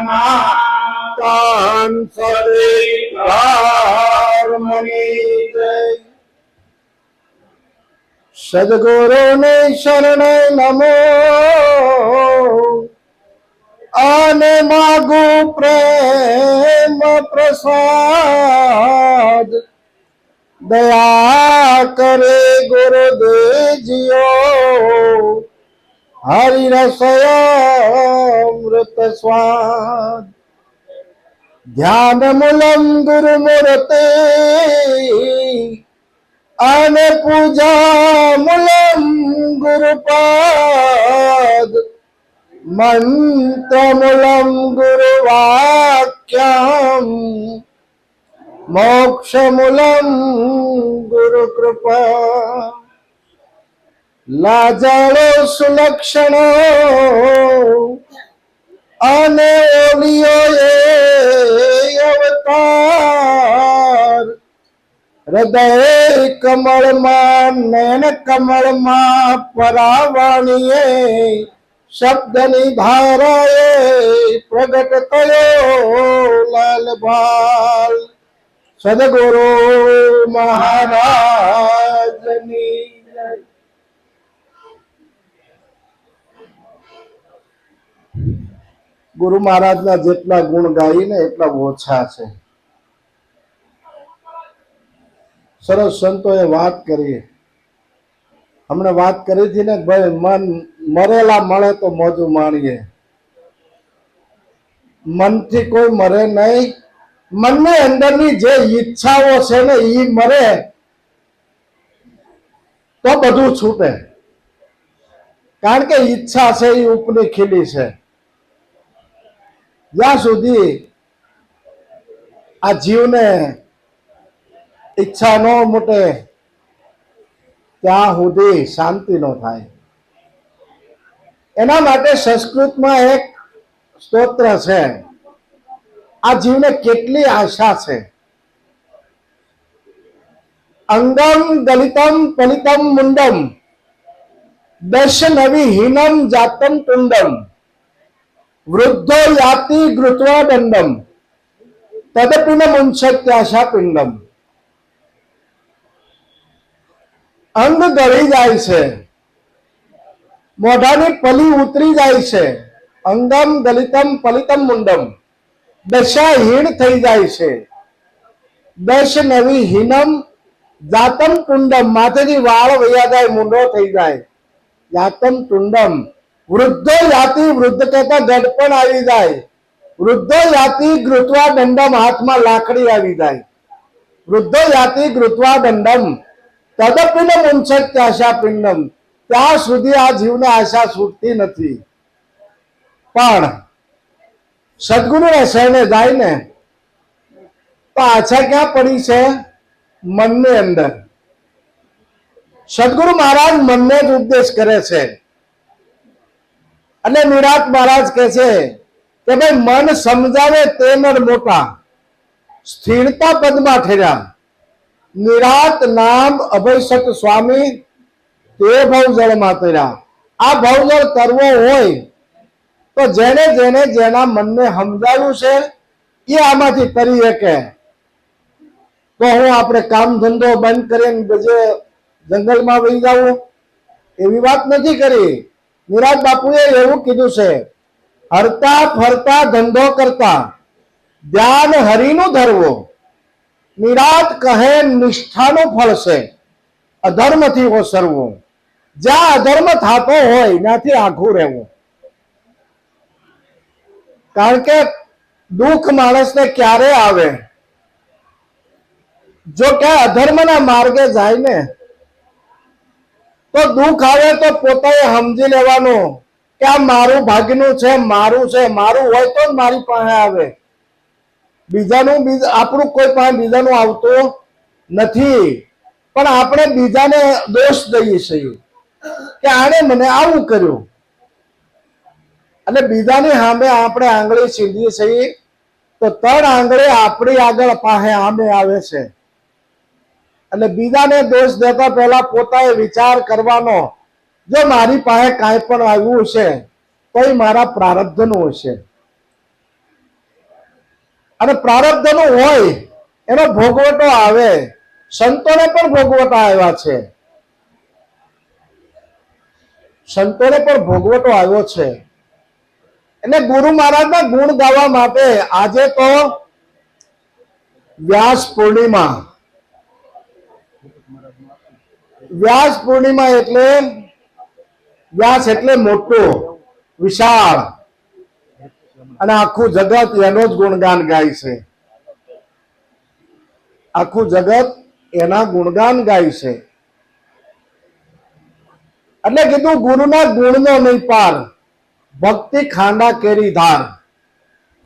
તાન સદિકારમની જય. સદગુરુને શરણ નમો અને માગુ પ્રેમ પ્રસાદ. દયા કરે ગુરુદેવજીઓ હરિરસમૃત સ્વાદ. ધ્યાન મૂલમ ગુરુમૂર્તિ અને પૂજા મૂલમ ગુરુપાદ. મંત્ર મૂલમ ગુરુવાક્યમ મોક્ષ મૂલમ ગુરુ કૃપા. લાજાળો સુલક્ષણો અને ઓલિયો અવતાર. હૃદય કમળમાં નયન કમળમાં પરાવાણીએ શબ્દની ધારાએ પ્રગટ થયો લાલ ભાલ. સદગુરુ મહારાજની જય. ગુરુ મહારાજના જેટલા ગુણ ગાઈને એટલા ઓછા છે. સરસ સંતોએ વાત કરી. હમણાં વાત કરી હતી ને ભાઈ, મન મરેલા મળે તો મોજું માણીએ. મનથી કોઈ મરે નહીં. મનની અંદરની જે ઈચ્છાઓ છે ને એ મરે તો બધું છૂટે. કારણ કે ઈચ્છા છે એ ઉપની ખીલી છે. જ્યાં સુધી આ જીવને ઈચ્છા ન મૂટે ત્યાં સુધી શાંતિ ન થાય. એના માટે સંસ્કૃતમાં એક સ્તોત્ર છે. આ જીવને કેટલી આશા છે. અંગમ દલિતમ પલિતમ મુંડમ દશ નવી હીનમ જાતમ તુંડમ વૃદ્ધો યાતિ ગૃત્વા દંડમ તદપિન મુંશત્યાશા પિંડમ. અંગ ગળી જાય છે, મોઢાની પલી ઉતરી જાય છે. અંગમ દલિતમ પલિતમ મુંડમ દશા હીણ થઈ જાય છે. દશ નવી હીનમ જાતમ તુંડમ માથેથી વાળ વૈયા જાય, મૂંડો થઈ જાય. જાતમ તુંડમ વૃદ્ધો યાતિ વૃદ્ધ કહેતા ગડપણ આવી જાય. વૃદ્ધો યાતિ ગૃત્વા દંડમ હાથમાં લાકડી આવી જાય. વૃદ્ધો યાતિ ગૃત્વા દંડમ તદપિન મુંશત્યાશા પિંડમ. ત્યાં સુધી આ જીવને આશા છૂટતી નથી. પણ સદગુરુને શરણે જાય ને તો આશા ક્યાં પડી છે? મનની અંદર. સદગુરુ મહારાજ મનને જ ઉપદેશ કરે છે. અને નિરાત મહારાજ કહે છે કે ભાઈ, મન સમજાવે તે નર મોટા, સ્થિરતા પદમાં ઠેર્યા. નિરાત નામ અભયસત સ્વામી તે ભવજળમાં તર્યા. આ ભવજળ તરવો હોય તો જેને જેને જેના મનને સમજાવ્યું છે એ આમાંથી તરી શકે. તો હું આપણે કામ ધંધો બંધ કરીને બીજે જંગલમાં વહી જાવું એવી વાત નથી કરી. નિરાત બાપુએ એવું કીધું છે, હરતા ફરતા ધંધો કરતા ધ્યાન હરિનું ધરવો. નિરાત કહે નિષ્ઠાનું ફળ છે અધર્મથી ઓસરવો. જ્યાં અધર્મ થતો હોય ત્યાંથી આઘું રહેવું. કારણ કે દુઃખ માણસને ક્યારે આવે? જો ક્યાં અધર્મના માર્ગે જાય ને તો દુઃખ આવે તો પોતે સમજી લેવાનું કે આ મારું ભાગ્યનું છે, મારું છે. મારું હોય તો જ મારી પાસે આવે. બીજાનું આપણું કોઈ પાસે બીજાનું આવતું નથી. પણ આપણે બીજાને દોષ દઈએ છીએ કે આણે મને આવું કર્યું, અને બીજાની સામે આપણે આંગળી સીધીએ છીએ તો 3 આંગળી આપણી આગળ પાસે સામે આવે છે. એટલે બીજાને દોષ દેતા પહેલા પોતાએ વિચાર કરવાનો, જો મારી પાસે કાંઈ પણ આવ્યું છે તો એ મારા પ્રારબ્ધનું હશે. અને પ્રારબ્ધનું હોય એનો ભોગવટો આવે. સંતોને પણ ભોગવટો આવ્યા છે, સંતોને પણ ભોગવટો આવ્યો છે. એટલે ગુરુ મહારાજના ગુણ ગાવા માટે આજે તો વ્યાસ પૂર્ણિમા. વ્યાસ પૂર્ણિમા એટલે વ્યાસ એટલે મોટું, વિશાળ, અને આખું જગત એનો જ ગુણગાન ગાય છે. આખું જગત એના ગુણગાન ગાય છે. એટલે કીધું ગુરુના ગુણનો નહીં પાર, ભક્તિ ખાંડા કેરી ધાર.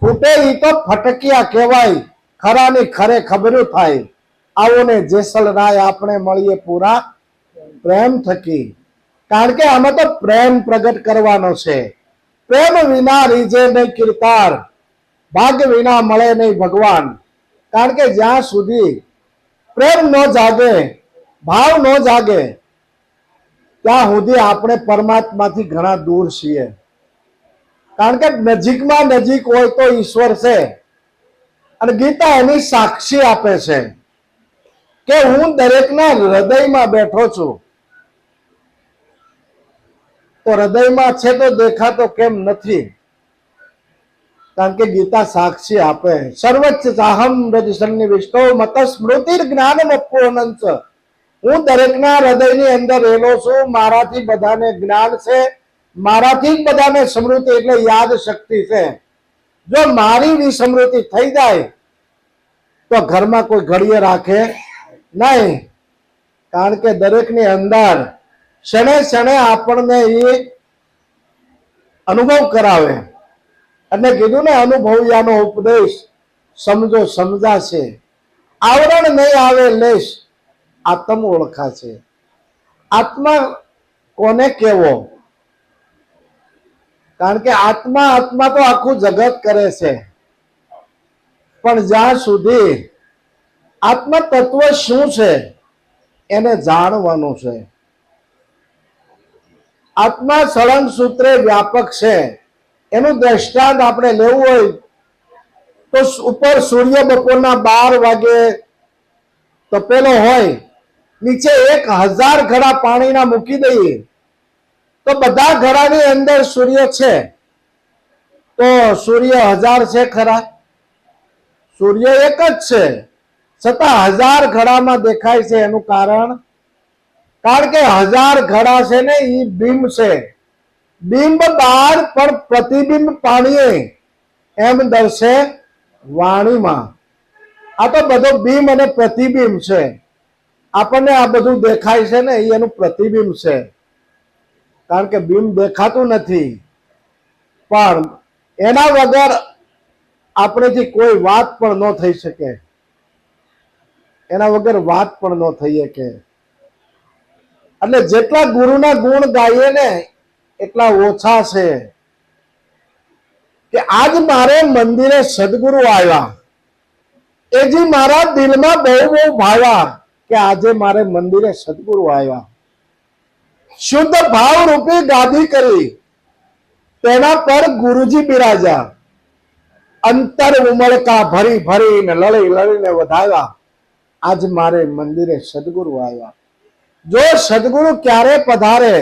ફૂટે ઈ તો ફટકિયા કહેવાય, ખરાની ખરે ખબરું થાય. આવો ને જેસલ રાય આપણે મળીએ પૂરા પ્રેમ થકી. કારણ કે આમાં તો પ્રેમ પ્રગટ કરવાનો છે. પ્રેમ વિના રીજે નહીં કીર્તાર, ભાગ્ય વિના મળે નહીં ભગવાન. કારણ કે જ્યાં સુધી પ્રેમ ન જાગે, ભાવ ન જાગે, ત્યાં સુધી આપણે પરમાત્માથી ઘણા દૂર છીએ. કારણ કે નજીકમાં નજીક હોય તો ઈશ્વર છે. અને ગીતા એની સાક્ષી આપે છે કે હું દરેકના હૃદયમાં બેઠો છું. તો હૃદયમાં છે તો દેખાતો કેમ નથી? કારણ કે ગીતા સાક્ષી આપે. સર્વચ્ચ ચાહમ રજસન્નિ વિષ્ણુ મત સ્મૃતિ જ્ઞાનમ અપૂર્ણંચ. હું દરેકના હૃદયની અંદર રહેલો છું. મારાથી બધાને જ્ઞાન છે, મારાથી જ બધાને સ્મૃતિ એટલે યાદ શક્તિ છે. જો મારી વિસ્મૃતિ થઈ જાય તો ઘરમાં કોઈ ઘડીએ રાખે નહીં. કારણ કે દરેકની અંદર ક્ષણે ક્ષણે આપણને એ અનુભવ કરાવે. એટલે કીધું ને, અનુભવ્યાનો ઉપદેશ સમજો સમજાશે. આવરણ નહીં આવે લેશ, આત્મ ઓળખાશે. આત્મા કોને કેવો? કારણ કે આત્મા આત્મા તો આખું જગત કરે છે. પણ જ્યાં સુધી આત્મ તત્વ શું છે એને જાણવાનું છે. આત્મા સળંગ સૂત્રે વ્યાપક છે. એનું દ્રષ્ટાંત આપણે લેવું હોય તો ઉપર સૂર્ય બપોરના 12 વાગે તપેલો હોય, નીચે 1000 ઘડા પાણીના મૂકી દઈએ તો બધા ઘડાની અંદર સૂર્ય છે. તો સૂર્ય 1000 છે ખરા? સૂર્ય એક જ છે, છતાં 1000 ઘડામાં દેખાય છે. એનું કારણ કે 1000 ઘડા છે ને એ બિંબ છે. બિંબ બહાર પણ પ્રતિબિંબ પાણીએ, એમ દર્શે વાણીમાં. આ તો બધો બિંબ અને પ્રતિબિંબ છે. આપણને આ બધું દેખાય છે ને, એનું પ્રતિબિંબ છે. કારણ કે બિંબ દેખાતું નથી, પણ એના વગર આપણેથી કોઈ વાત પણ ન થઈ શકે. એના વગર વાત પણ ન થઈ શકે. એટલે જેટલા ગુરુના ગુણ ગાઈએ ને એટલા ઓછા છે. કે આજ મારે મંદિરે સદગુરુ આવ્યા, એજી મારા દિલમાં બહુ બહુ ભાવ્યા કે આજે મારે મંદિરે સદગુરુ આવ્યા. શુદ્ધ ભાવ રૂપી ગાદી કરી, તેના પર ગુરુજી બિરાજ્યા. અંતર ઉમળકા ભરી ભરીને લડી લડીને વધાવ્યા. આજ મારે મંદિરે સદગુરુ આવ્યા. જો સદગુરુ ક્યારે પધારે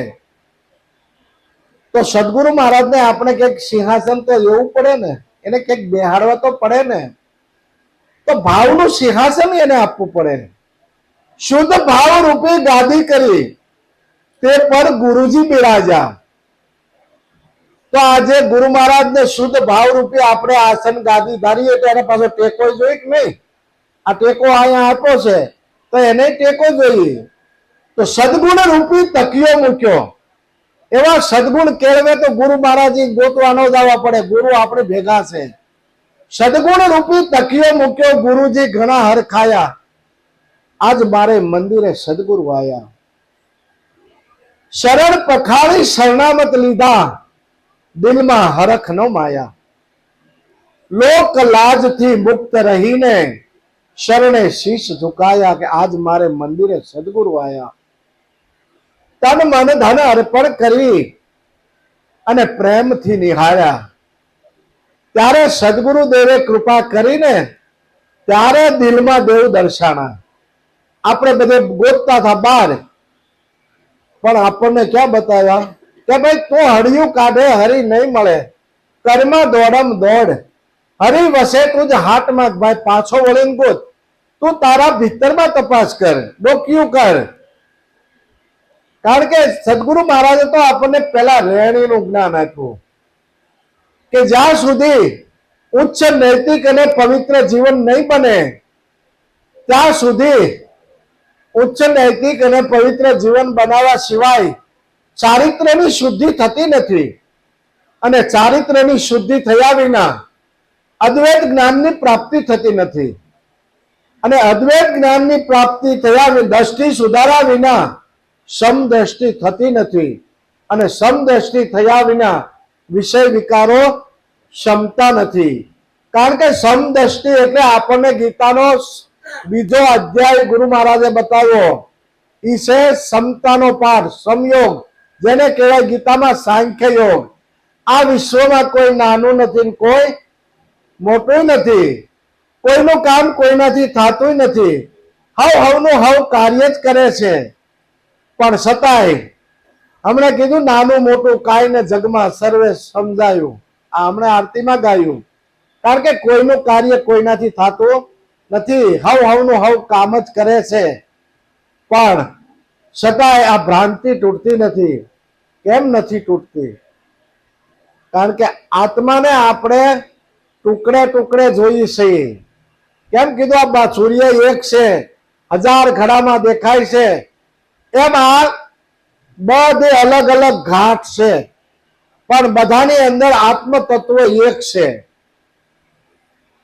તો સદગુરુ મહારાજને આપણે કંઈક સિંહાસન તો લેવું પડે ને, એને કંઈક બેહાડવા તો પડે ને. તો ભાવનું સિંહાસન એને આપવું પડે. શુદ્ધ ભાવ રૂપી ગાદી કરી, તે પર ગુરુજી બિરાજ્યા. તો આજે ગુરુ મહારાજને શુદ્ધ ભાવ રૂપી આપણે આસન ગાદી ધારીએ તો એને પાછો ટેકો જોઈએ કે નહીં? આ ટેકો અહીંયા આપ્યો છે તો એને ટેકો જોઈએ. તો સદગુણ રૂપી તકિયો મૂક્યો. એવા સદગુણ કેળવે તો ગુરુ મહારાજ ગોતવા ન જવા પડે, ગુરુ આપણે ભેગા છે. સદગુણ રૂપી તકિયો મૂક્યો, ગુરુજી ઘણા હરખાયા. આજ મારે મંદિરે સદગુરુ આયા. શરણ પખાળી શરણામત લીધા, દિલમાં હરખ ન માયા. લોક લાજથી મુક્ત રહીને શરણે શીશ ઝુકાયા. કે આજ મારે મંદિરે સદગુરુ આયા. તન મન ધન અર્પણ કરી અને પ્રેમથી નિહાળ્યા. ત્યારે સદગુરુદેવે કૃપા કરીને ત્યારે દિલમાં દેવ દર્શાણા. આપણે બધે ગોતતા હતા બહાર, પણ આપણને ક્યાં બતાવ્યા કે ભાઈ તું હળિયું કાઢે હરી નહીં મળે, કર્મ દોડમ દોડ, હરી વસે તું જ હાટમાં, ભાઈ પાછો વળીને ગોત, તું તારા ભીતરમાં તપાસ કર, ડોક્યું કર. કારણ કે સદગુરુ મહારાજે તો આપણને પેલા રહેણીનું જ્ઞાન આપ્યું કે જ્યાં સુધી ઉચ્ચ નૈતિક અને પવિત્ર જીવન નહીં બને ત્યાં સુધી ઉચ્ચ નૈતિક અને પવિત્ર જીવન બનાવવા સિવાય ચારિત્ર્યની શુદ્ધિ થતી નથી. અને ચારિત્ર્યની શુદ્ધિ થયા વિના અદ્વૈત જ્ઞાનની પ્રાપ્તિ થતી નથી. અને અદ્વૈત જ્ઞાનની પ્રાપ્તિ થયા દ્રષ્ટિ સુધારા વિના સમદ્રષ્ટિ થતી નથી. અને સમદ્રષ્ટિ થયા વિના વિષય વિકારો ક્ષમતા નથી. કારણ કે સમદ્રષ્ટિ એટલે આપણને ગીતાનો બીજો અધ્યાય ગુરુ મહારાજે બતાવ્યો, ઈ છે સમતાનો પાઠ, સમયોગ, જેને કહેવાય ગીતામાં સાંખ્ય યોગ. આ વિશ્વમાં કોઈ નાનું નથી, કોઈ મોટું નથી, કોઈનું કામ કોઈનાથી થતું નથી, હવનું હવ કાર્ય જ કરે છે. પણ છતાંય હમણાં કીધું નાનું મોટું કાંઈ ને જગમાં સર્વે સમજાયું, આ હમણાં આરતીમાં ગાયું. કારણ કે કોઈનું કાર્ય કોઈનાથી થતું નથી, હવનું હવ કામ જ કરે છે. પણ છતાંય આ ભ્રાંતિ તૂટતી નથી. કેમ નથી તૂટતી? કારણ કે આત્માને આપણે ટુકડે ટુકડે જોઈએ છીએ. કેમ કીધું? આ સૂર્ય એક છે, 1000 ઘડામાં દેખાય છે. એમાં બધે અલગ અલગ ઘાટ છે, પણ બધાની અંદર આત્મ તત્વ એક છે.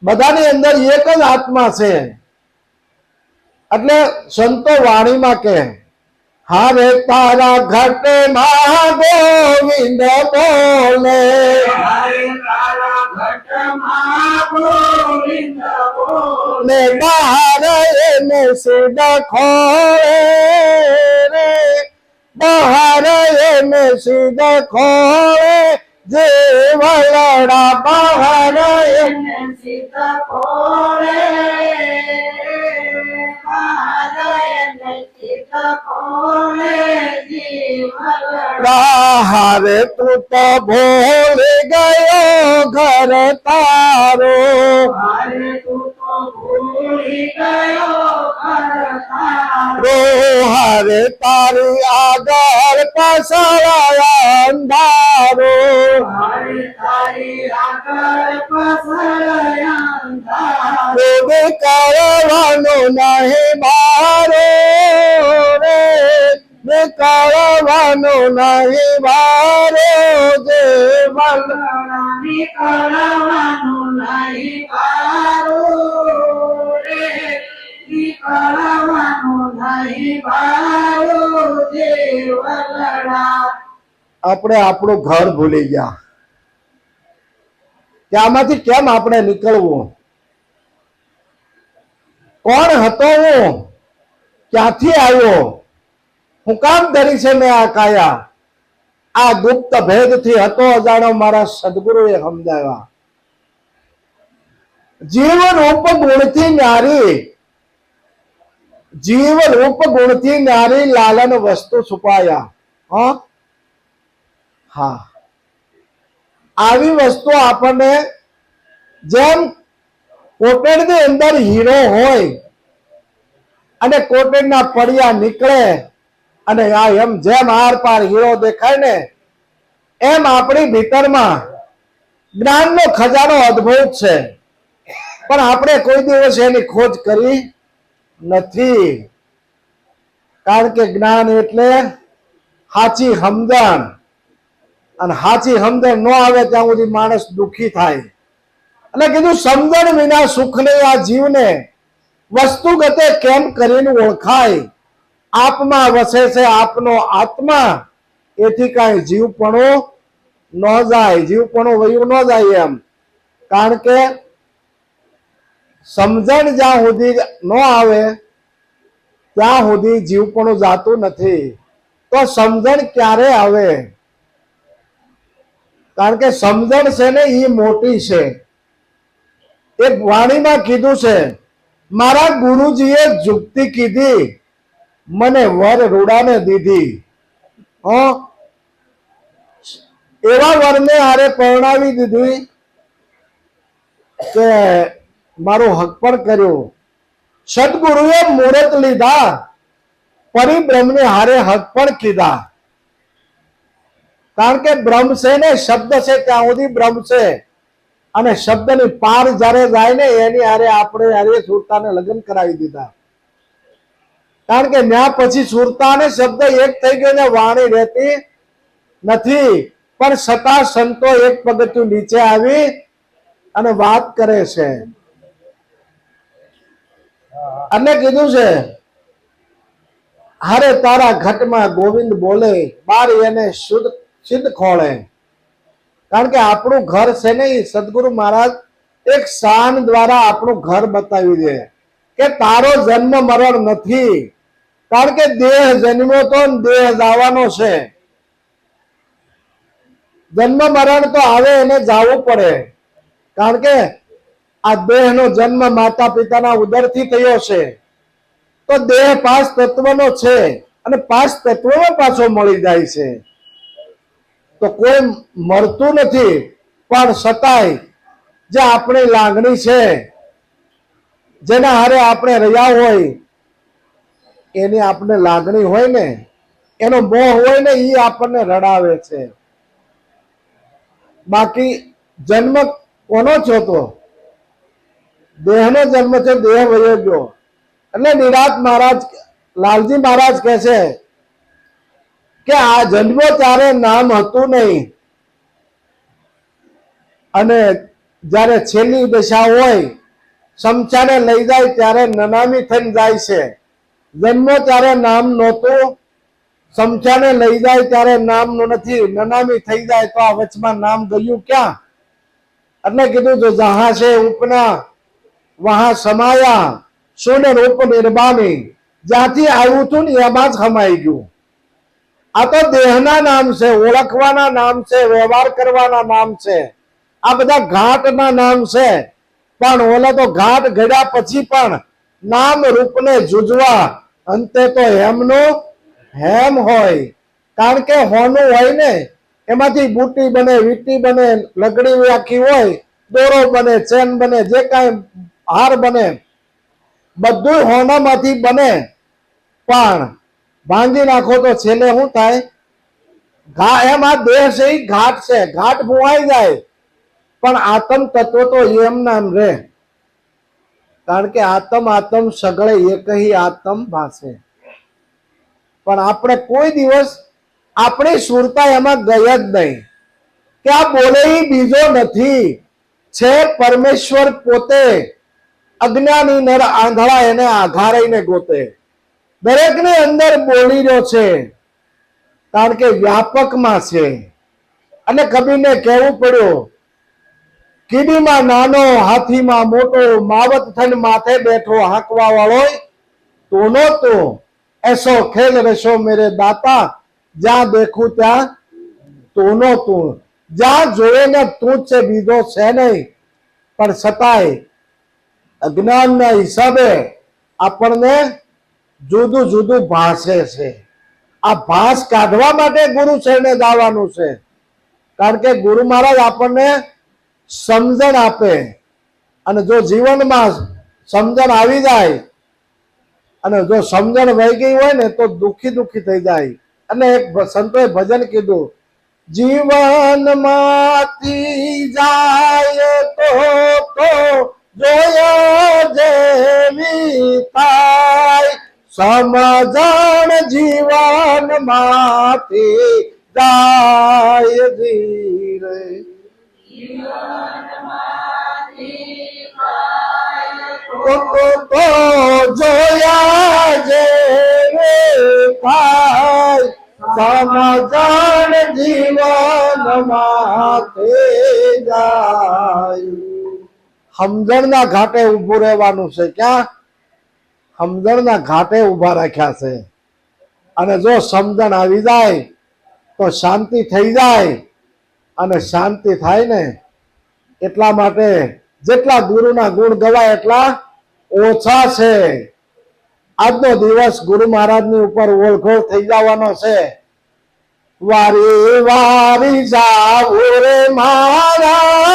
બધાની અંદર એક જ આત્મા છે. એટલે સંતો વાણીમાં કહે, હારે તારા ઘટ માં ગોવિંદ બોલે, ને બહાર એને સિદ્ધ ખોળે રે, બહાર એને સિદ્ધ ખોળે, જે વલડા બહાર એને સિદ્ધ ખોળે, હારે તું તો ભૂલ ગયો ઘર તારો, હારે તું તો ભૂલી ગયો ઘર તારો, હારે તારી આગળ પાછળ અંધારો, હારે તારી આગળ પાછળ અંધારો, કરવાનું નહીં મારો રે, કરવાનું નહીં મારો, જે કરવાનું નહીં મારો રે, કરવાનું નહીં મારો, જે આપણે આપણું ઘર ભૂલી ગયા કે આમાંથી કેમ આપણે નીકળવું? કોણ હતો હું? ક્યાંથી આવ્યો? હું કામ ધરી છે મેં આ કાયા? આ ગુપ્ત ભેદ થી હતો અજાણો, મારા સદગુરુએ સમજાવ્યા. જીવ રૂપ ગુણથી ન્યારી, જીવ રૂપ ગુણથી ન્યારી, લાલન વસ્તુ છુપાયા. હા, આવી વસ્તુ આપણને જેમ કોટેડની અંદર હીરો હોય અને કોટેડના પડિયા નીકળે અને આ એમ જેમ આર પાર હીરો દેખાય ને, એમ આપણી ભીતરમાં જ્ઞાનનો ખજાનો અદ્ભુત છે. પણ આપણે કોઈ દિવસ એની ખોજ કરી નથી. કારણ કે જ્ઞાન એટલે સાચી સમજણ, અને સાચી સમજણ ન આવે ત્યાં સુધી માણસ દુઃખી થાય. એટલે કીધું સમજણ વિના સુખ નહીં. આ જીવને વસ્તુગતે કેમ કરીને ઓળખાય? આપમાં વસે છે આપનો આત્મા, એથી કાંઈ જીવપણું ન જાય, જીવપણું વયું ન જાય એમ. કારણ કે સમજણ જ્યાં સુધી ન આવે ત્યાં સુધી જીવપણું જાતું નથી. તો સમજણ ક્યારે આવે? કારણ કે સમજણ છે ને એ મોટી છે. એક વાણીમાં કીધું છે, મારા ગુરુજીએ જુક્તિ કીધી, મને વર રૂડાને દીધી. એવા વરને હારે પરણાવી દીધી કે મારું હક પણ કર્યું. સદગુરુએ મુહૂર્ત લીધા, પરિબ્રહ્મને હારે હક પણ કીધા. કારણ કે બ્રહ્મ છે ને, શબ્દ છે ત્યાં સુધી બ્રહ્મ છે, અને શબ્દની પાર જ્યારે જાય ને એની હારે આપણે હારે સુરતાને લગ્ન કરાવી દીધા. કારણ કે ત્યાં પછી સુરતા અને શબ્દ એક થઈ ગયો ને વાણી રહેતી નથી. પણ છતાં સંતો એક પગથિયું નીચે આવી અને વાત કરે છે. અને કીધું છે, હારે તારા ઘટમાં ગોવિંદ બોલે, બાર એને શુદ્ધ સિદ્ધ ખોળે. કારણ કે આપણું ઘર છે ને, સદગુરુ મહારાજ એક શાન દ્વારા આપણું ઘર બતાવી દે કે તારો જન્મ મરણ નથી. કારણ કે દેહ જન્મ્યો તો દેહ જવાનો છે. જન્મ મરણ તો આવે એને જવું પડે. કારણ કે આ દેહનો જન્મ માતા પિતાના ઉદરથી થયો છે. તો દેહ 5 તત્વનો છે અને 5 તત્વોમાં પાછો મળી જાય છે. તો કોઈ મળતું નથી, પણ છતાંય જે આપણી લાગણી છે, જેના હારે આપણે રહ્યા હોય, એની આપણે લાગણી હોય ને, એનો મોહ હોય ને, એ આપણને રડાવે છે. બાકી જન્મ કોનો છો? તો દેહનો જન્મ છે, દેહ વયો ગયો. એટલે નિરાત મહારાજ, લાલજી મહારાજ કહે છે કે આ જન્મો ત્યારે નામ હતું નહીં, અને જ્યારે છેલ્લી દશા હોય, સમચાને લઈ જાય ત્યારે નનામી થઈને જાય છે. જન્મો ત્યારે નામ નહોતું, સમચાને લઈ જાય ત્યારે નામ નથી, નનામી થઈ જાય તો આ વચમાં નામ ગયું ક્યાં? એટલે કીધું જો જહાં છે ઉપના વહાં સમાયા, સોને રૂપ નિર્માની. જ્યાંથી આવ્યું હતું ને એમાં જ હમાઈ ગયું. આ તો દેહના નામ છે, ઓળખવાના નામ છે, વ્યવહાર કરવાના નામ છે. આ બધા ઘાટના નામ છે. પણ ઓલા તો ઘાટ ઘડ્યા પછી પણ નામ રૂપને જુજવા અંતે તો હેમનું હેમ હોય. કારણ કે હોનું હોય ને, એમાંથી બુટી બને, વીટી બને, લગડી આખી હોય, દોરો બને, ચેન બને, જે કાંઈ હાર બને, બધું હોનામાંથી બને. પણ ભાંગી નાખો તો છેલ્લે શું થાય? એમ આ દેહ છે એ ઘાટ છે, ઘાટ ભૂવાઈ જાય, પણ આત્મ તત્વ તો એમ નામ રે. કારણ કે આત્મ સગળે એક આત્મ ભાષે. પણ આપણે કોઈ દિવસ આપણી સુરતા એમાં ગઈ જ નહીં કે આ બોલે બીજો નથી, છે પરમેશ્વર પોતે. અજ્ઞાની નર આંધળા એને આઘારીને ગોતે. દરેકને અંદર બોલી રહ્યો છે, કારણ કે વ્યાપકમાં છે. અને કબીરને કહેવું પડ્યું, કીડીમાં નાનો, હાથીમાં મોટો, માવત થઈને માથે બેઠો, હાંકવા વાળો તું તું. એસો ખેલ રસો મેરે દાતા, જ્યાં દેખું ત્યાં તું તું. જ્યાં જોયે ને તું જ છે, બીજો છે નહીં. પણ છતાંય અજ્ઞાનના હિસાબે આપણને જુદું જુદું ભાષે છે. આ ભાષ કાઢવા માટે ગુરુ શરણે જવાનું છે. કારણ કે ગુરુ મહારાજ આપણને સમજણ આપે, અને જો જીવનમાં સમજણ આવી જાય, અને જો સમજણ વહી ગઈ હોય ને તો દુખી થઈ જાય. અને એક સંતોએ ભજન કીધું, જીવનમાંથી જાય તો જોયા જેવી થાય, સમજણ જીવનમાંથી જાય ધીરે. તો જોયા જેવી થાય, સમજણ જીવનમાંથી જાય. સમજણના ઘાટે ઉભું રહેવાનું છે. ક્યાં? સમજણના ઘાટે ઉભા રાખ્યા છે. અને જો સમજણ આવી જાય તો શાંતિ થઈ જાય. અને શાંતિ થાય ને. એટલા માટે જેટલા ગુરુના ગુણ ગવાય એટલા ઓછા છે. આજનો દિવસ ગુરુ મહારાજની ઉપર ઓળખોળ થઈ જવાનો છે. વારી વારી જાવું રે મારા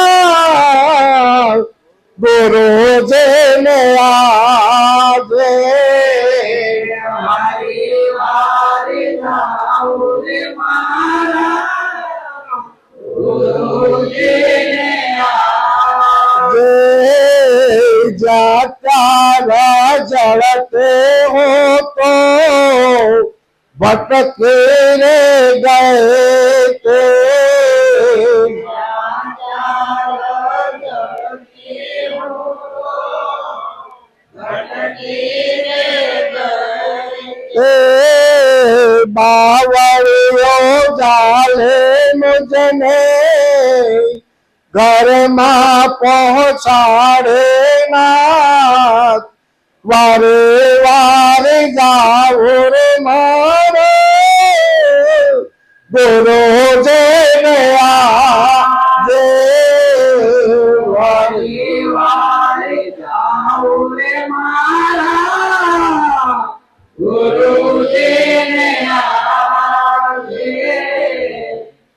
ગુરુ જેને આજે. વારી વારી જાવું રે મારા ગુરુજીને આજે. જાતા જળતે હો તો ભટકે રે ગયે તે. બાવળીઓ ચાલે મુજને ઘરમાં પહોંચાડે નાથ. વારે વારે જાવું રે મારે ગુરુ જેને આજે. વારી વારી જાવું રે મારા ગુરુજીને આજે.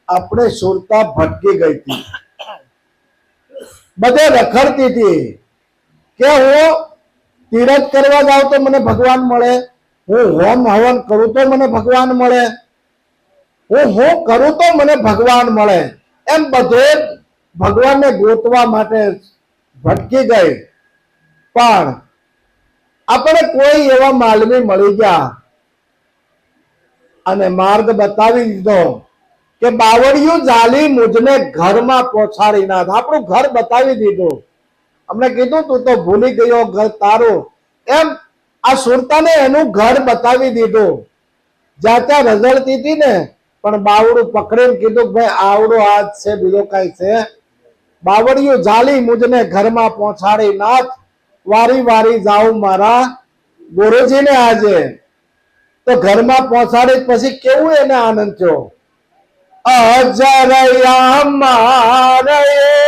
આપણે સુરતા ભટકી ગઈ હતી, બધે રખડતી હતી કે હું તીરથ કરવા જાઉં તો મને ભગવાન મળે, હું હોમ હવન કરું તો મને ભગવાન મળે, હું કરું તો મને ભગવાન મળે, એમ બધે ભગવાનને ગોતવા માટે ભટકી ગઈ. પણ આપણે કોઈ એવા માલવી મળી ગયા અને માર્ગ બતાવી દીધો કે બાવળિયું જાલી મુજને ઘરમાં પહોંચાડી નાથ. આપણું ઘર બતાવી દીધું. અમને કીધું તું તો ભૂલી ગયો ઘર તારું, એમ આ સુરતાને એનું ઘર બતાવી દીધું. જ્યાં ત્યાં રઝળતી હતી ને, પણ બાવડું પકડીને કીધું ભાઈ આવડો હાથ છે, બીજો કઈ છે. બાવળિયું જાલી મુજને ઘરમાં પહોંચાડી નાથ. વારી વારી જાઉં મારા ગુરુજીને આજે. તો ઘરમાં પહોંચાડી પછી કેવું એને આનંદ થયો. અજરયા મારે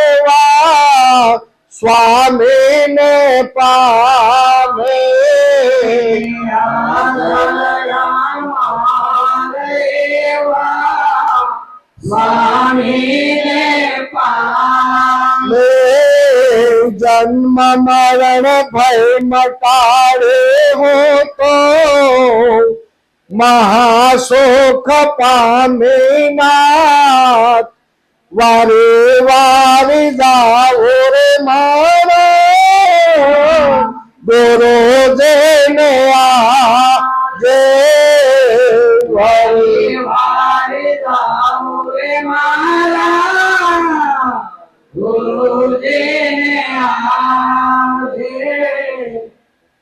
એવા સ્વામીને પામે. સ્વામીને પામે. જન્મ મરણ ભય મટાડે હો તો મહાસુખ પામી નાથ. વારે વારે જાવો રે મારે ગુરુ જેને આજે. વારી વારી જાવું રે મારા ગુરુજીને આજે.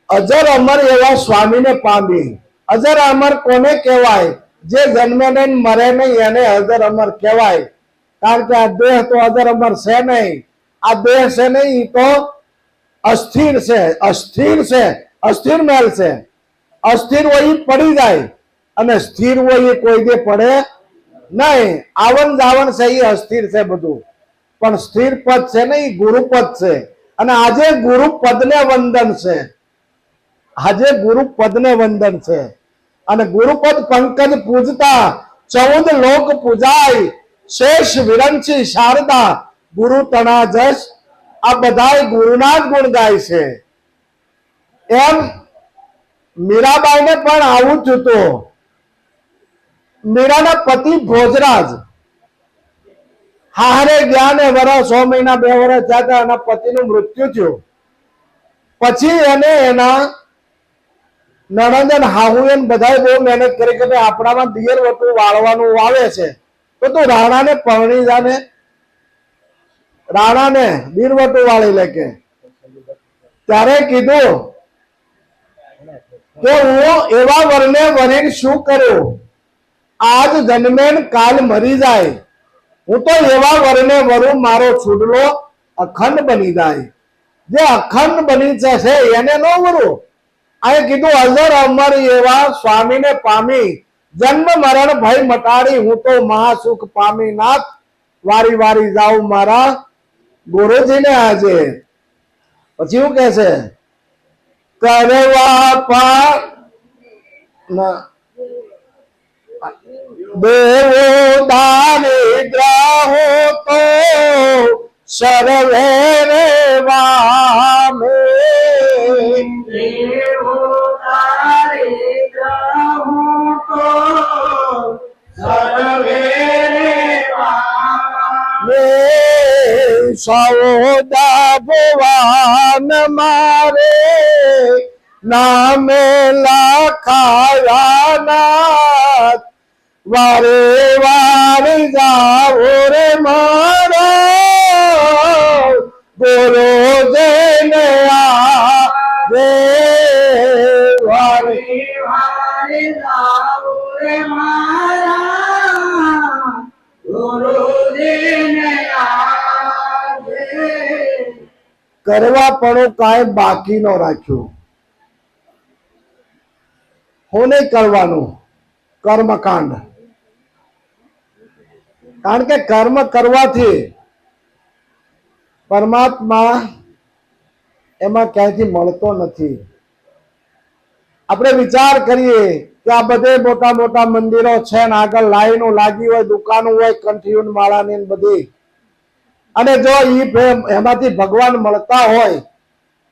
અજર અમર એવા સ્વામીને પામી. અજર અમર કોને કહેવાય? જે જન્મે નહીં મરે નહીં એને અજર અમર કહેવાય. કારણ કે આ દેહ તો અજર અમર છે નહીં. આ દેહ છે નહીં, એ તો અસ્થિર છે, અસ્થિર છે, અસ્થિર મેલ છે. અસ્થિર હોય એ પડી જાય અને સ્થિર હોય એ કોઈ દે પડે નહીં. આવન જાવન છે એ અસ્થિર છે બધું, પણ સ્થિર પદ છે ને એ ગુરુપદ છે. અને આજે ગુરુપદને વંદન છે. આજે ગુરુપદને વંદન છે. અને ગુરુપદ પંકજ પૂજતા 14 લોક પૂજાય. શેષ વિરંચી શારદા ગુરુ તણા જશ. આ બધાય ગુરુના જ ગુણ ગાય છે. એમ મીરાબાઈને પણ આવું જ હતું. મીરાના પતિ ભોજરાજ હારે ગયા ને વર્ષ 6 મહિના 2 વર્ષ થયા, એના પતિનું મૃત્યુ થયું. પછી એને એના નણંદ હાહુએ બધાએ બહુ મહેનત કરી કે આપણામાં દિયર વટું વાળવાનું આવે છે તો તું રાણાને પરણી જાને, રાણાને દીરવટું વાળી લે કે. ત્યારે કીધું કે હું એવા વરને વરીને શું કરું, આજ જન્મે કાલ મરી જાય. હું તો એવા વરને વરું મારો છૂડલો અખંડ બની જાય. જે અખંડ બની જશે એને ન વરું. આ કીધું અજર અમર એવા સ્વામીને પામી. જન્મ મરણ ભય મટાડી હું તો મહાસુખ પામી નાથ. વારી વારી જાઉં મારા ગુરુજીને આજે. પછી શું કે છે? કરવા પા દેવો દારિદ્ર હો તો સર્વે રે વામે. દેવો તારે ગ્રહો તો સર્વે મે સૌદા ભુવન મારે નામે લખાયા નાથ. વારે વારે જાઓ રે મારા ગુરુ જઈને આવે. વારે વારે જાઓ રે મારા ગુરુજીને આજે. કરવા પણ કાંઈ બાકી ન રાખ્યું. હું નહીં કરવાનું કર્મકાંડ. કારણ કે કર્મ કરવાથી પરમાત્મા એમાં ક્યાંયથી મળતો નથી. આપણે વિચાર કરીએ કે આ બધે મોટા મોટા મંદિરો છે ને આગળ લાઈનો લાગી હોય, દુકાનો હોય, કંઠીઓની માળાની ને બધી, અને જો એમાંથી ભગવાન મળતા હોય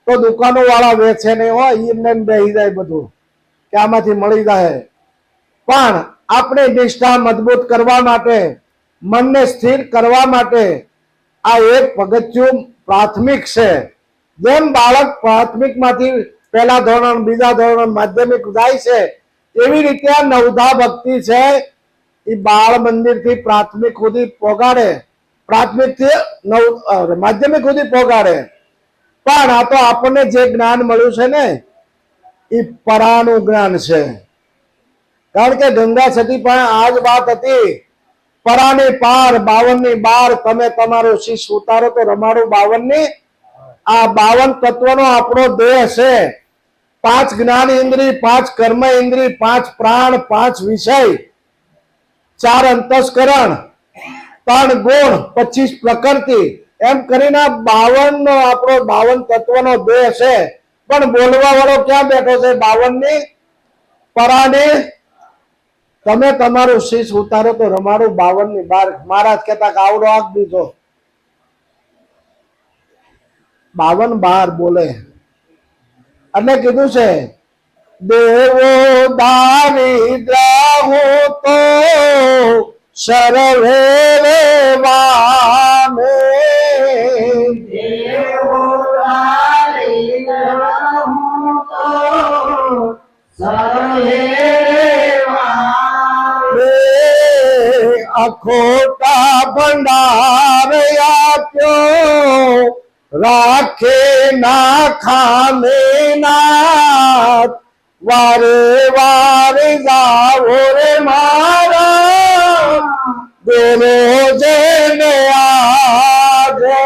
તો દુકાનો વાળા વેચે નહીં હોય, એમને બેસી જાય બધું કે આમાંથી મળી જાય. પણ આપણે નિષ્ઠા મજબૂત કરવા માટે, મનને સ્થિર કરવા માટે આ એક પગથિયું પ્રાથમિક છે. જેમ બાળક પ્રાથમિક માંથી પહેલા ધોરણ, બીજા ધોરણ, માધ્યમિક જાય છે, એવી રીતે આ નવધા ભક્તિ છે એ બાળ મંદિર થી પ્રાથમિક સુધી પહોંચાડે, પ્રાથમિક થી માધ્યમિક સુધી પહોંચાડે. પણ આ તો આપણને જે જ્ઞાન મળ્યું છે ને એ પરાનું જ્ઞાન છે. કારણ કે ગંગા સતી પણ આ જ વાત હતી, પરાની પાર 52 ની બાર તમે તમારો શીશ ઉતારો તો રમાડું 52 ની. આ 52 તત્વનો આપણો દેહ છે. 5 જ્ઞાન ઇન્દ્રિય, 5 કર્મ ઇન્દ્રિય, 5 પ્રાણ, 5 વિષય, 4 અંતસ્કરણ, 3 ગુણ, 25 પ્રકૃતિ, એમ કરીને 52 નો આપણો 52 તત્વનો દેહ છે. પણ બોલવા વાળો ક્યાં બેઠો છે? 52 ની પરાની તમે તમારું શીશ ઉતારો તો રમાડું 52 ની બાર. મહારાજ કહેતા કે આવડો આગ દીધો 52 બાર બોલે. એટલે કીધું છે દેવો દારિદ્ર હો તો સર્વે વામે. દેવો તારે ગ્રહો તો સર્વે અખોટા ભંડાર આપ્યો રાખે ના ખાને નાથ. વારે વારે જાઓ રે મારા ગુરુ જઈને આજે.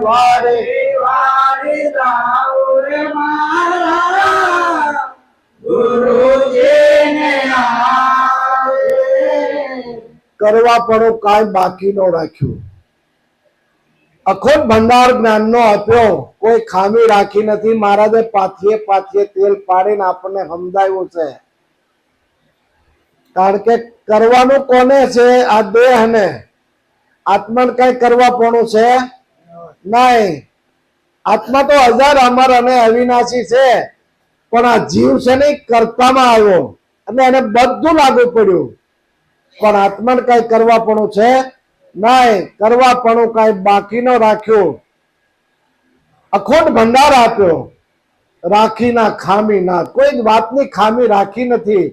વારે વારે જાઓ રે મારા ગુરુજીને આજે. કરવા પડો કાંઈ બાકી ન રાખ્યું. અખોટ ભંડાર જ્ઞાનનો આપ્યો, કોઈ ખામી રાખી નથી. મહારાજે પાથીએ પાથીએ તેલ પાડીને આપણને સમજાવ્યું છે. કારણ કે કરવાનું કોને છે? આ દેહને. આત્માને કઈ કરવા પણ છે નહીં. આત્મા તો હજાર અમર અને અવિનાશી છે, પણ આ જીવ છે ને કરતામાં આવ્યો અને એને બધું લાગુ પડ્યું. પણ આત્માને કઈ કરવા પણ છે નહીં. કરવા પણ કઈ બાકી ન રાખ્યું. અખોટ ભંડાર આપ્યો, રાખી ના ખામી ના. કોઈ વાતની ખામી રાખી નથી.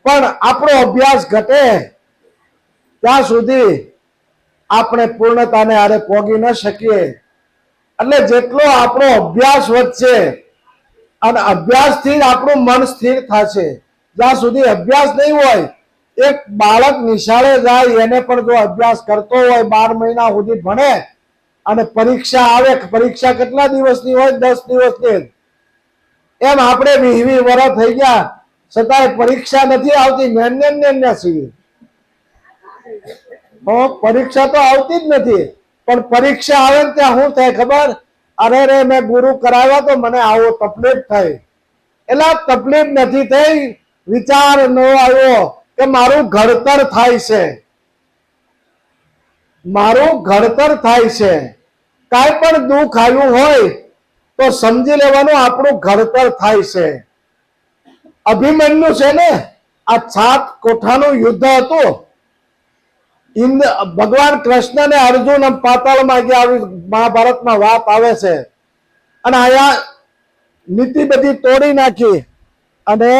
પણ આપણો અભ્યાસ ઘટે ત્યાં સુધી આપણે પૂર્ણતાને આરે પહોંચી ન શકીએ. એટલે જેટલો આપણો અભ્યાસ વધશે અને અભ્યાસથી જ આપણું મન સ્થિર થશે. જ્યાં સુધી અભ્યાસ નહીં હોય, એક બાળક નિશાળે જાય એને પણ જો અભ્યાસ કરતો હોય 12 મહિના સુધી ભણે અને પરીક્ષા આવે, પરીક્ષા કેટલા દિવસની હોય? 10 દિવસની. એમ આપણે 20 વર્ષ થઈ ગયા છતાંય પરીક્ષા નથી આવતી. નેન્યા છીએ. પરીક્ષા તો આવતી જ નથી, પણ પરીક્ષા આવે ને ત્યાં શું થાય ખબર? અરે રે મેં ગુરુ કરાવ્યા તો મને આવો તકલીફ થઈ. એટલે આ તકલીફ નથી થઈ, વિચાર ન આવ્યો કે મારું ઘડતર થાય છે, મારું ઘડતર થાય છે. કાંઈ પણ દુઃખ આવ્યું હોય તો સમજી લેવાનું આપણું ઘડતર થાય છે. અભિમન્યુ છે ને, આ 7 કોઠાનું યુદ્ધ હતું. ભગવાન કૃષ્ણ ને અર્જુન પાતાળમાં ગયા, આવી મહાભારતમાં વાત આવે છે. અને આયા નીતિ બધી તોડી નાખી અને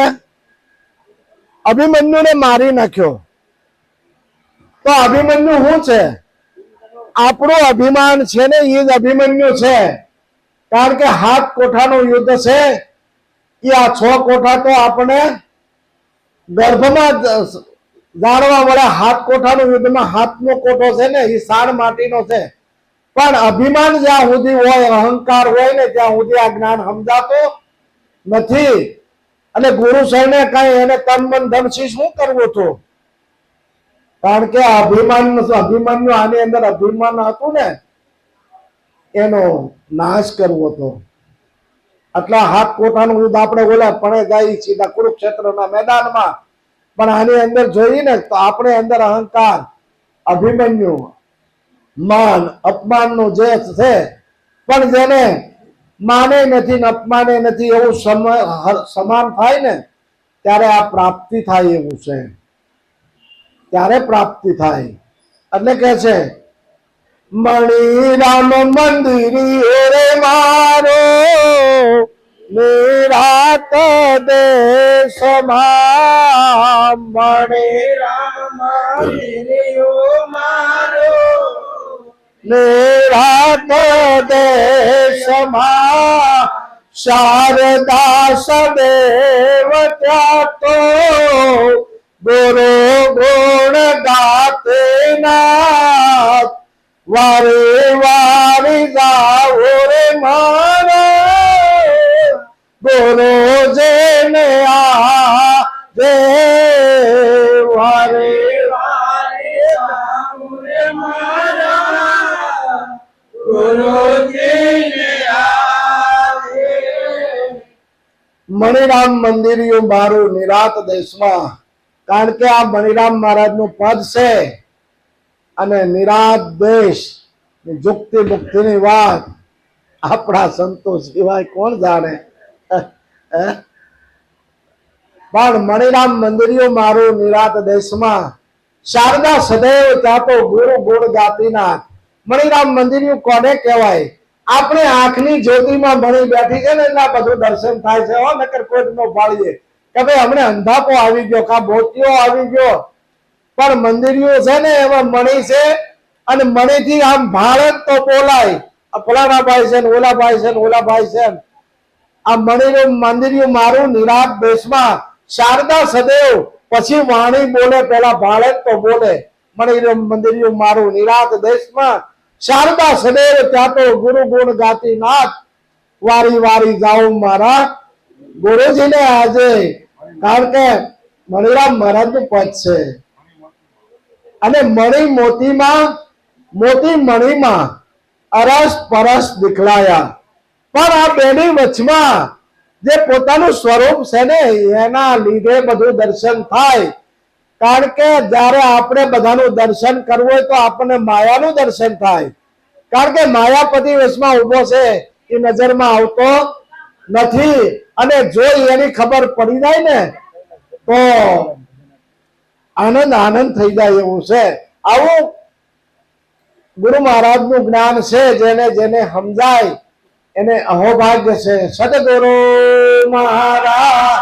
અભિમન્યુને મારી નાખ્યો. તો અભિમન્યુ શું છે? આપણું અભિમાન છે ને, એ જ અભિમન્યુ છે. કારણ કે 7 કોઠાનું યુદ્ધ છે. એ આ 6 કોઠા તો આપણે ગર્ભમાં જાણવા મળે. 7 કોઠાનું યુદ્ધમાં 7મો કોઠો છે ને, એ સાણ માટીનો છે. પણ અભિમાન જ્યાં સુધી હોય, અહંકાર હોય ને, ત્યાં સુધી આ જ્ઞાન સમજાતો નથી. અને ગુરુ સાહેબને કઈ એને તન મન ધનથી શું કરવું હતું? કારણ કે અભિમાનનું આની અંદર અભિમાન હતું ને, એનો નાશ કરવો હતો. આટલા 7 કોઠાનું યુદ્ધ આપણે બોલ્યા પણ જાય સીધા કુરુક્ષેત્રના મેદાનમાં. પણ આની અંદર જોઈએ ને તો આપણે અંદર અહંકાર, અભિમન્યુ, માન અપમાનનું જે છે, પણ જેને માને નથી ને અપમાને નથી એવું સમાન થાય ને, ત્યારે આ પ્રાપ્તિ થાય એવું છે. ત્યારે પ્રાપ્તિ થાય. એટલે કે છે મણિરામ મંદિરી રે મારો, નિરાત દેશમાં. રામ મંદિરિયો મારો, નિરાત દેશમાં. શારદા સદેવ ત્યાં તો ગુરુ ગુણ ગાતે નાથ. વારે વારે જાઓ રે મારા, ગુરુ જેને આજે વારે વારે વારે મારા, ગુરુજીને આવે. મણિરામ મંદિરિયું મારું નિરાત દેશમાં. કારણ કે આ મણિરામ મહારાજનું પદ છે. અને નિરાત દેશ, મુક્તિ મુક્તિની વાત આપણા સંતો સિવાય કોણ જાણે? પણ મણિરામ મંદિરિયું મારું નિરાત દેશમાં. શારદા સદૈવ ત્યાં તો ગુરુ ગુણ ગાતીનાથ. મણિરામ મંદિરિયું કોને કહેવાય? આપણે આંખની જ્યોતિમાં મણી બેઠી છે ને, એટલે બધું દર્શન થાય છે. નકર કોઈ ન પાડીએ કે ભાઈ હમણે અંધાપો આવી ગયો, કા મોતિયો આવી ગયો. પણ મંદિરિયું છે ને, એમાં મણી છે. અને મણીથી આમ ભાળે તો બોલાય, ફલાણા ભાઈ છે ને, ઓલા ભાઈ છે ને, ઓલા ભાઈ છે. આ મંદિરિયું મારું નિરાત દેશમાં. શારદા સદૈવ, પછી વાણી બોલે, પેલા ભાળે તો બોલે. મંદિરિયું મારું નિરાત દેશમાં. શારદા સદૈવ ત્યાં તો ગુરુ ગુણ ગાતી નાથ. વારી વારી જાઉં મારા ગુરુજીને આજે. કારણ કે મણિરામ મહારાજનું પદ છે. અને મણી મોતીમાં, મોતી મણીમાં અરસ પરસ દીખલાયા. પણ આ બેની વચમાં જે પોતાનું સ્વરૂપ છે ને, એના લીધે બધું દર્શન થાય. કારણ કે જ્યારે આપણે બધાનું દર્શન કરવું હોય તો આપણને માયાનું દર્શન થાય. કારણ કે માયાપતિ વચમાં ઉભો છે, એ નજરમાં આવતો નથી. અને જો એની ખબર પડી જાય ને તો આનંદ આનંદ થઈ જાય એવું છે. આવું ગુરુ મહારાજ નું જ્ઞાન છે. જેને જેને સમજાય એને અહોભાગ્ય છે. સદગુરુ મહારાજ